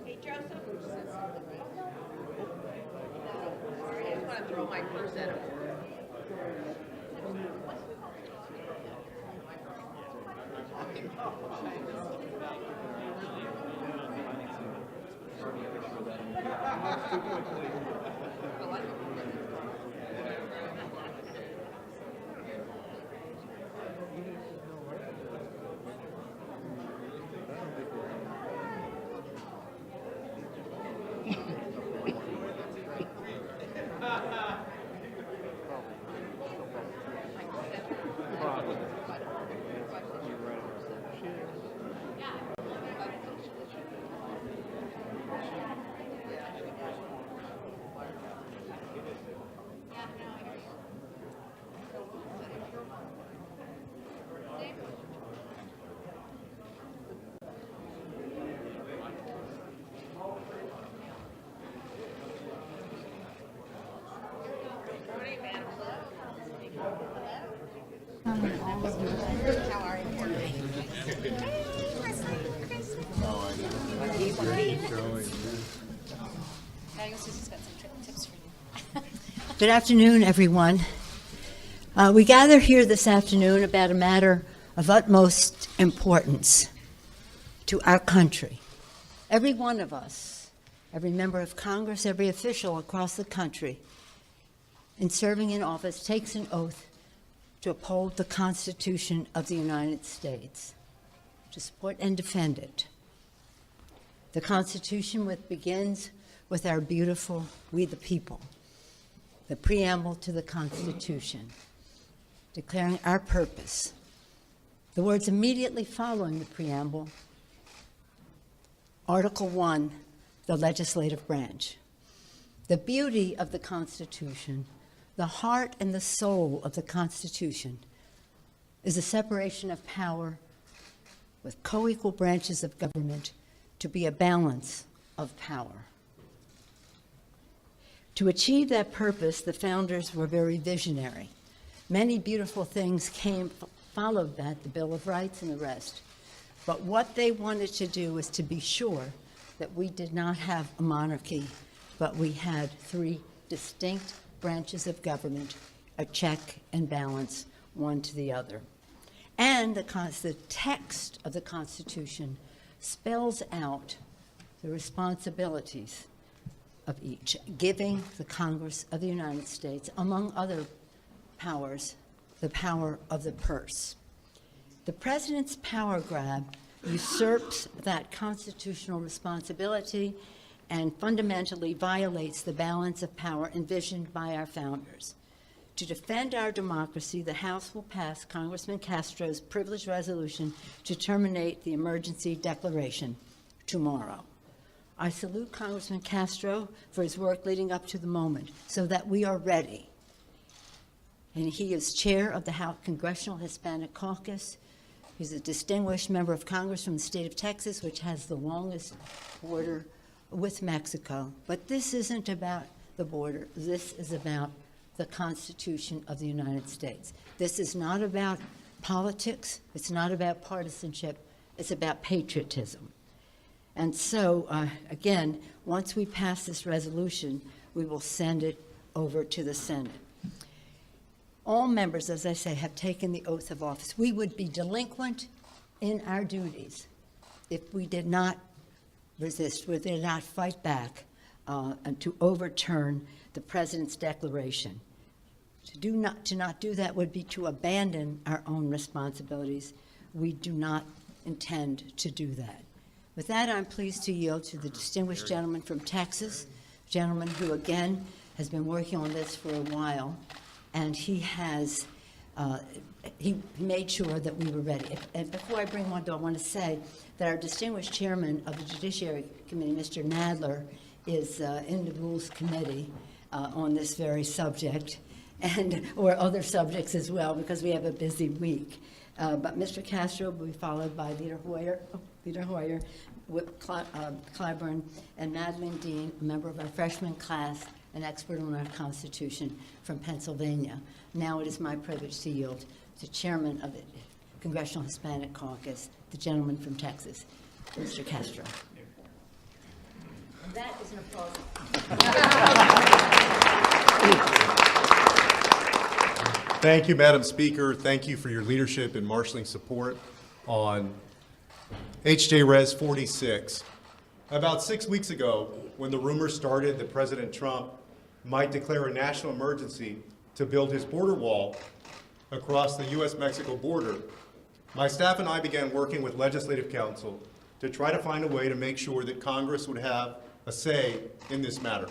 Hey, Joseph. Sorry, I just want to throw my purse at him. How are you? Good afternoon, everyone. We gather here this afternoon about a matter of utmost importance to our country. Every one of us, every member of Congress, every official across the country, in serving in office, takes an oath to uphold the Constitution of the United States, to support and defend it. The Constitution begins with our beautiful "We the People," the preamble to the Constitution, declaring our purpose. The words immediately following the preamble, Article 1, the legislative branch. The beauty of the Constitution, the heart and the soul of the Constitution, is a separation of power with co-equal branches of government to be a balance of power. To achieve that purpose, the founders were very visionary. Many beautiful things followed that, the Bill of Rights and the rest. But what they wanted to do was to be sure that we did not have a monarchy, but we had three distinct branches of government, a check and balance, one to the other. And the text of the Constitution spells out the responsibilities of each, giving the Congress of the United States, among other powers, the power of the purse. The president's power grab usurps that constitutional responsibility and fundamentally violates the balance of power envisioned by our founders. To defend our democracy, the House will pass Congressman Castro's privileged resolution to terminate the emergency declaration tomorrow. I salute Congressman Castro for his work leading up to the moment so that we are ready. And he is chair of the House Congressional Hispanic Caucus. He's a distinguished member of Congress from the state of Texas, which has the longest border with Mexico. But this isn't about the border. This is about the Constitution of the United States. This is not about politics. It's not about partisanship. It's about patriotism. And so, again, once we pass this resolution, we will send it over to the Senate. All members, as I say, have taken the oath of office. We would be delinquent in our duties if we did not resist, we did not fight back and to overturn the president's declaration. To not do that would be to abandon our own responsibilities. We do not intend to do that. With that, I'm pleased to yield to the distinguished gentleman from Texas, a gentleman who, again, has been working on this for a while, and he has he made sure that we were ready. And before I bring him on, I want to say that our distinguished chairman of the Judiciary Committee, Mr. Nadler, is in the Rules Committee on this very subject, or other subjects as well, because we have a busy week. But Mr. Castro will be followed by Leader Hoyer, Whip Clyburn, and Madeline Dean, a member of our freshman class, an expert on our Constitution from Pennsylvania. Now it is my privilege to yield to Chairman of the Congressional Hispanic Caucus, the gentleman from Texas, Mr. Castro. Thank you, Madam Speaker. Thank you for your leadership in marshaling support on HJ Res 46. About 6 weeks ago, when the rumors started that President Trump might declare a national emergency to build his border wall across the U.S.-Mexico border, my staff and I began working with Legislative Counsel to try to find a way to make sure that Congress would have a say in this matter.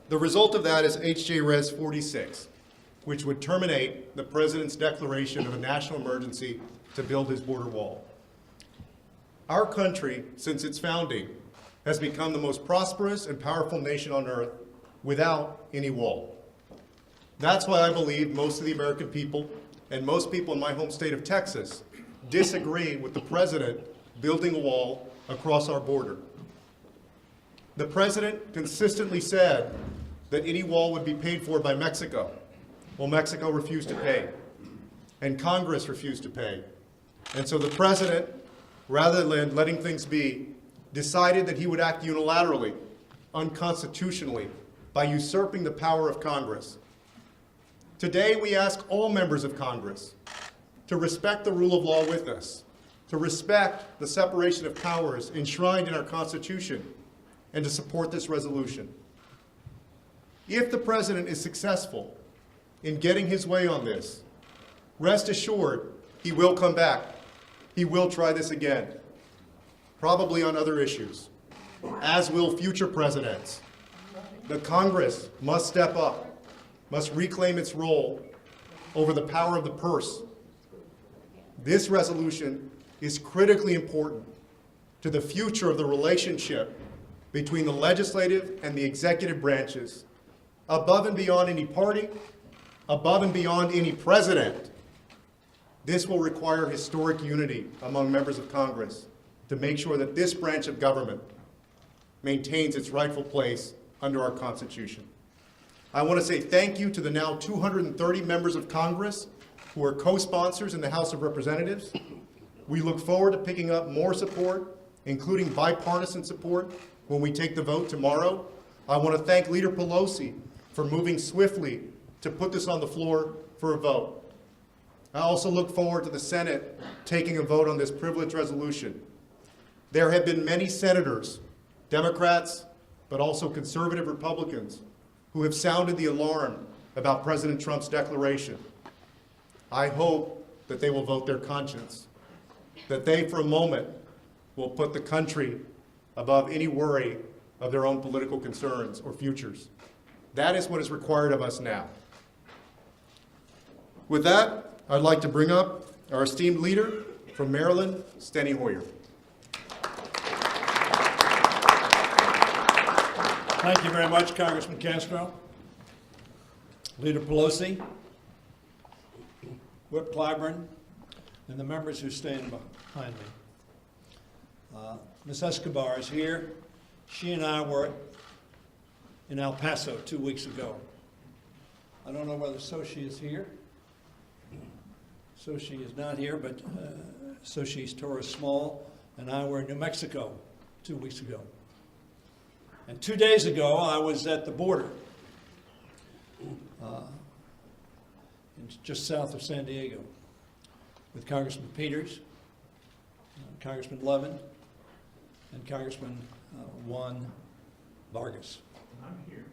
The result of that is HJ Res 46, which would terminate the President's declaration of a national emergency to build his border wall. Our country, since its founding, has become the most prosperous and powerful nation on earth without any wall. That's why I believe most of the American people and most people in my home state of Texas disagree with the President building a wall across our border. The President consistently said that any wall would be paid for by Mexico. Well, Mexico refused to pay, and Congress refused to pay. And so the President, rather than letting things be, decided that he would act unilaterally, unconstitutionally, by usurping the power of Congress. Today, we ask all members of Congress to respect the rule of law with us, to respect the separation of powers enshrined in our Constitution, and to support this resolution. If the President is successful in getting his way on this, rest assured he will come back. He will try this again, probably on other issues, as will future presidents. The Congress must step up, must reclaim its role over the power of the purse. This resolution is critically important to the future of the relationship between the legislative and the executive branches, above and beyond any party, above and beyond any president. This will require historic unity among members of Congress to make sure that this branch of government maintains its rightful place under our Constitution. I want to say thank you to the now 230 members of Congress who are co-sponsors in the House of Representatives. We look forward to picking up more support, including bipartisan support, when we take the vote tomorrow. I want to thank Leader Pelosi for moving swiftly to put this on the floor for a vote. I also look forward to the Senate taking a vote on this privileged resolution. There have been many senators, Democrats, but also conservative Republicans, who have sounded the alarm about President Trump's declaration. I hope that they will vote their conscience, that they, for a moment, will put the country above any worry of their own political concerns or futures. That is what is required of us now. With that, I'd like to bring up our esteemed leader from Maryland, Steny Hoyer. Thank you very much, Congressman Castro. Leader Pelosi, Whip Clyburn, and the members who stand behind me. Ms. Escobar is here. She and I were in El Paso 2 weeks ago. I don't know whether Sochi is here. Sochi is not here, but Sochi's Torres Small and I were in New Mexico 2 weeks ago. And 2 days ago, I was at the border, just south of San Diego, with Congressman Peters, Congressman Levin, and Congressman Juan Vargas. I'm here.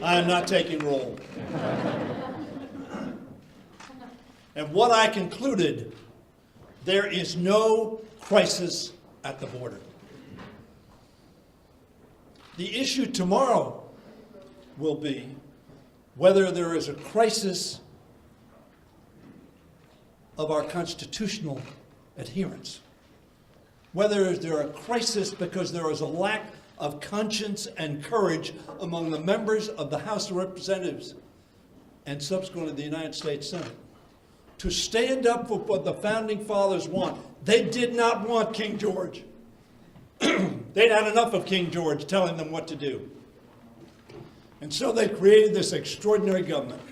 I am not taking roll. And what I concluded, there is no crisis at the border. The issue tomorrow will be whether there is a crisis of our constitutional adherence, whether there is a crisis because there is a lack of conscience and courage among the members of the House of Representatives and subsequently the United States Senate to stand up for what the Founding Fathers want. They did not want King George. They'd had enough of King George telling them what to do. And so they created this extraordinary government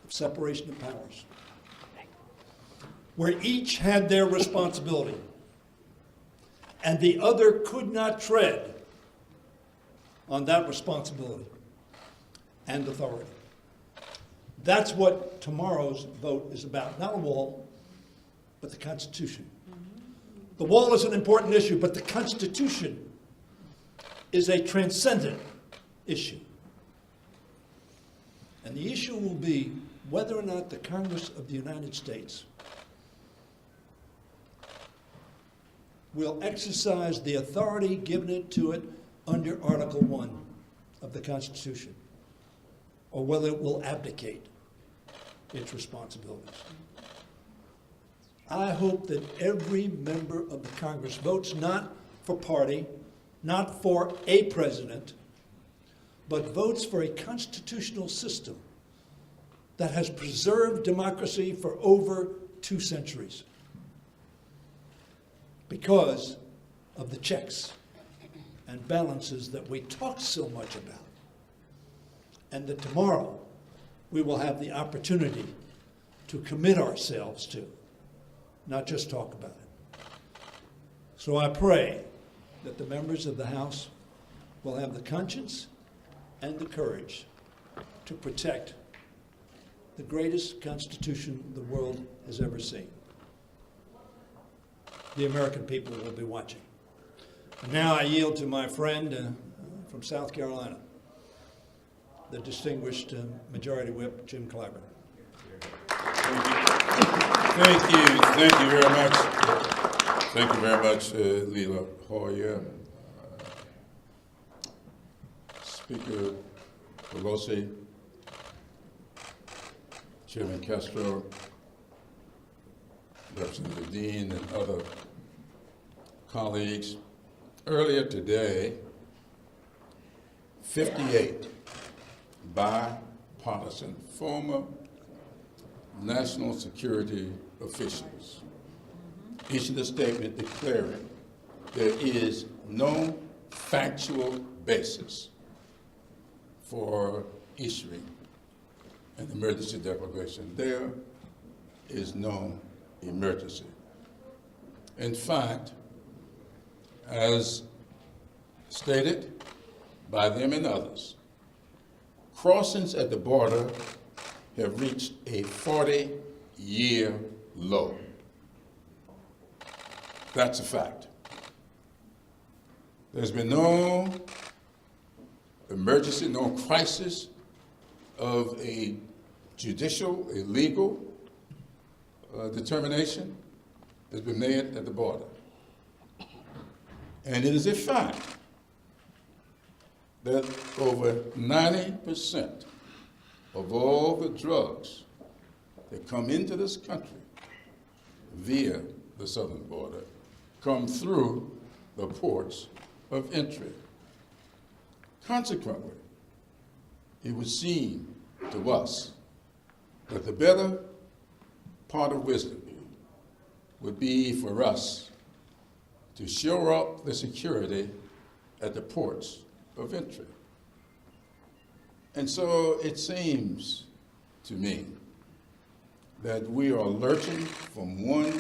of separation of powers, where each had their responsibility. and the other could not tread on that responsibility and authority. That's what tomorrow's vote is about. Not a wall, but the Constitution. The wall is an important issue, but the Constitution is a transcendent issue. And the issue will be whether or not the Congress of the United States will exercise the authority given to it under Article 1 of the Constitution, or whether it will abdicate its responsibilities. I hope that every member of the Congress votes not for party, not for a president, but votes for a constitutional system that has preserved democracy for over 2 centuries because of the checks and balances that we talk so much about, and that tomorrow we will have the opportunity to commit ourselves to, not just talk about it. So I pray that the members of the House will have the conscience and the courage to protect the greatest Constitution the world has ever seen. The American people will be watching. And now I yield to my friend from South Carolina, the distinguished Majority Whip, Jim Clyburn. Thank you very much. Thank you very much, Leela Hoyer, Speaker Pelosi, Chairman Castro, Representative Dean, and other colleagues. Earlier today, 58 bipartisan former national security officials issued a statement declaring there is no factual basis for issuing an emergency declaration. There is no emergency. In fact, as stated by them and others, crossings at the border have reached a 40-year low. That's a fact. There's been no emergency, no crisis of a judicial, a legal determination that's been made at the border. And it is a fact that over 90% of all the drugs that come into this country via the southern border come through the ports of entry. Consequently, it would seem to us that the better part of wisdom would be for us to shore up the security at the ports of entry. And so it seems to me that we are lurching from one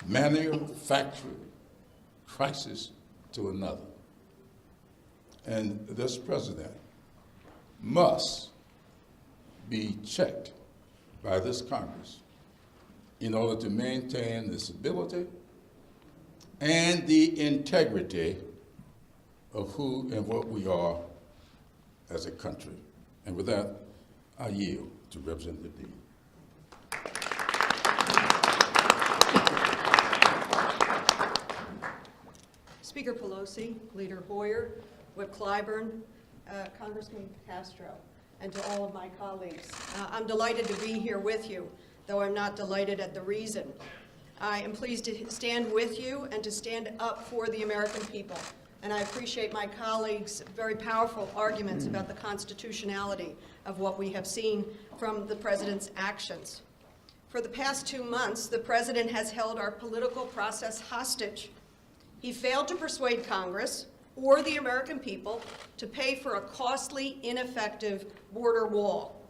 manufactured crisis to another. And this president must be checked by this Congress in order to maintain the stability and the integrity of who and what we are as a country. And with that, I yield to Representative Dean. Speaker Pelosi, Leader Hoyer, Whip Clyburn, Congressman Castro, and to all of my colleagues. I'm delighted to be here with you, though I'm not delighted at the reason. I am pleased to stand with you and to stand up for the American people. And I appreciate my colleagues' very powerful arguments about the constitutionality of what we have seen from the president's actions. For the past 2 months, the president has held our political process hostage. He failed to persuade Congress or the American people to pay for a costly, ineffective border wall.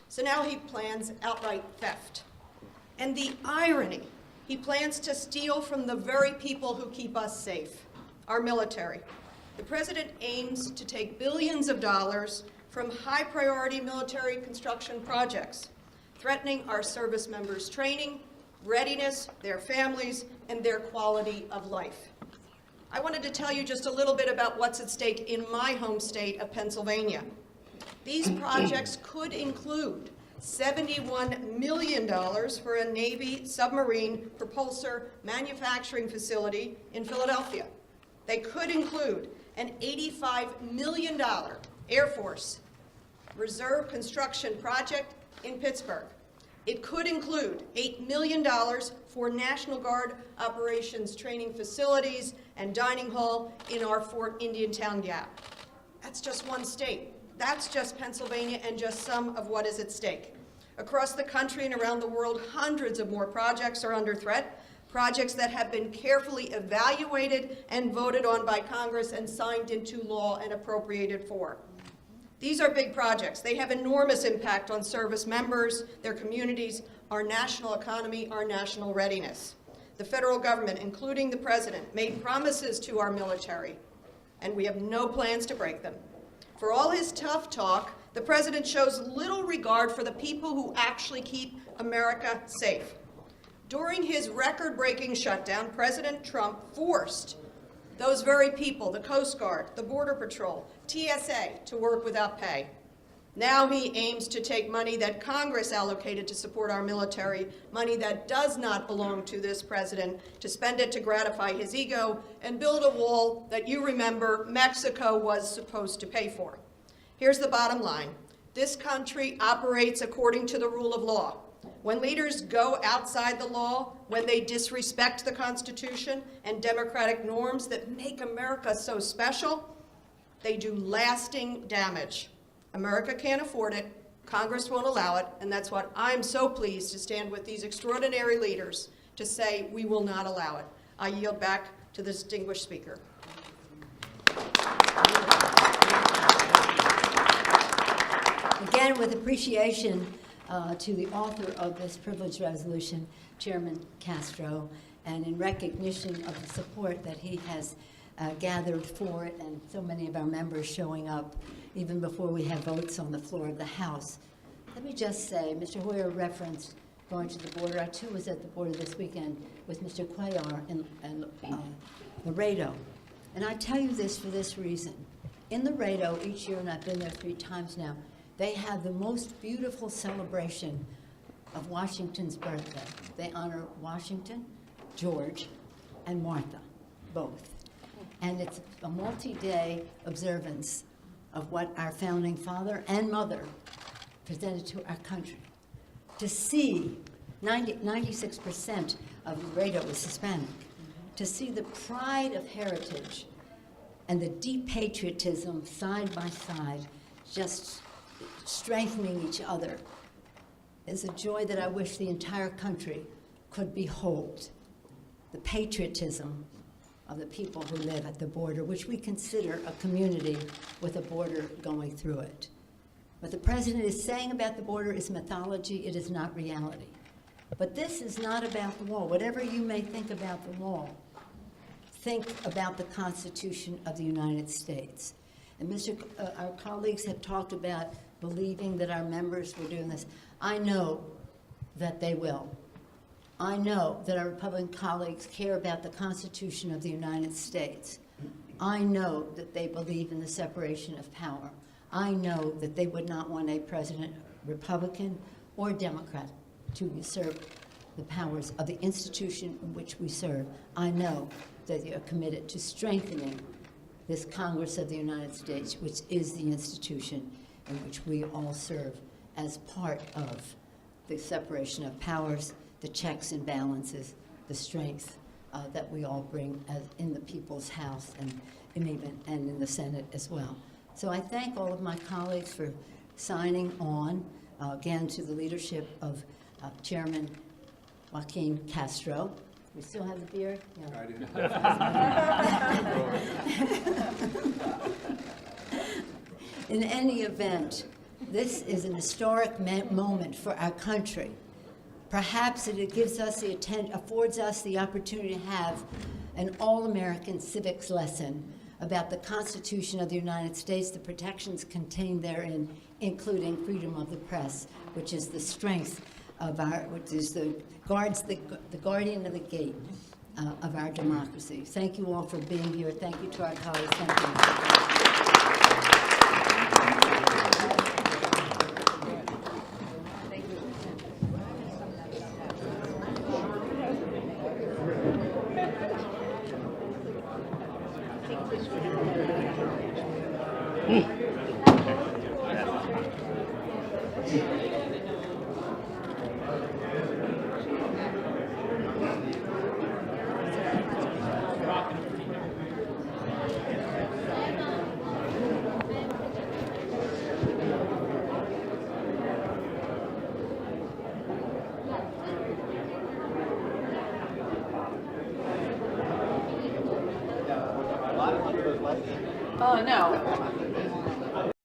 So now he plans outright theft. And the irony, he plans to steal from the very people who keep us safe. our military. The president aims to take billions of dollars from high-priority military construction projects, threatening our service members' training, readiness, their families, and their quality of life. I wanted to tell you just a little bit about what's at stake in my home state of Pennsylvania. These projects could include $71 million for a Navy submarine propulsor manufacturing facility in Philadelphia. They could include an $85 million Air Force Reserve construction project in Pittsburgh. It could include $8 million for National Guard operations training facilities and dining hall in our Fort Indiantown Gap. That's just one state. That's just Pennsylvania and just some of what is at stake. Across the country and around the world, hundreds of more projects are under threat, projects that have been carefully evaluated and voted on by Congress and signed into law and appropriated for. These are big projects. They have enormous impact on service members, their communities, our national economy, our national readiness. The federal government, including the president, made promises to our military, and we have no plans to break them. For all his tough talk, the president shows little regard for the people who actually keep America safe. During his record-breaking shutdown, President Trump forced those very people, the Coast Guard, the Border Patrol, TSA, to work without pay. Now he aims to take money that Congress allocated to support our military, money that does not belong to this president, to spend it to gratify his ego and build a wall that you remember Mexico was supposed to pay for. Here's the bottom line. This country operates according to the rule of law. When leaders go outside the law, when they disrespect the Constitution and democratic norms that make America so special, they do lasting damage. America can't afford it, Congress won't allow it, and that's what I'm so pleased to stand with these extraordinary leaders to say we will not allow it. I yield back to the distinguished speaker. Again, with appreciation to the author of this privileged resolution, Chairman Castro, and in recognition of the support that he has gathered for it, and so many of our members showing up even before we have votes on the floor of the House. Let me just say, Mr. Hoyer referenced going to the border. I too was at the border this weekend with Mr. Cuellar in Laredo. And I tell you this for this reason. In Laredo each year, and I've been there 3 times now, they have the most beautiful celebration of Washington's birthday. They honor Washington, George, and Martha, both. And it's a multi-day observance of what our founding father and mother presented to our country. To see 96% of Laredo is Hispanic, to see the pride of heritage and the deep patriotism side by side, just strengthening each other, is a joy that I wish the entire country could behold. The patriotism of the people who live at the border, which we consider a community with a border going through it. What the president is saying about the border is mythology, it is not reality. But this is not about the wall. Whatever you may think about the wall, think about the Constitution of the United States. And our colleagues have talked about believing that our members were doing this. I know that they will. I know that our Republican colleagues care about the Constitution of the United States. I know that they believe in the separation of power. I know that they would not want a president, Republican or Democrat, to usurp the powers of the institution in which we serve. I know that they are committed to strengthening this Congress of the United States, which is the institution in which we all serve as part of the separation of powers, the checks and balances, the strength that we all bring in the people's house and in the Senate as well. So I thank all of my colleagues for signing on, again, to the leadership of Chairman Joaquin Castro. We still have the beer? Yeah. In any event, this is an historic moment for our country. Perhaps it gives us affords us the opportunity to have an all-American civics lesson about the Constitution of the United States, the protections contained therein, including freedom of the press, which is the strength of which is the guardian of the gate of our democracy. Thank you all for being here. Thank you to our colleagues. Thank you. Oh, no.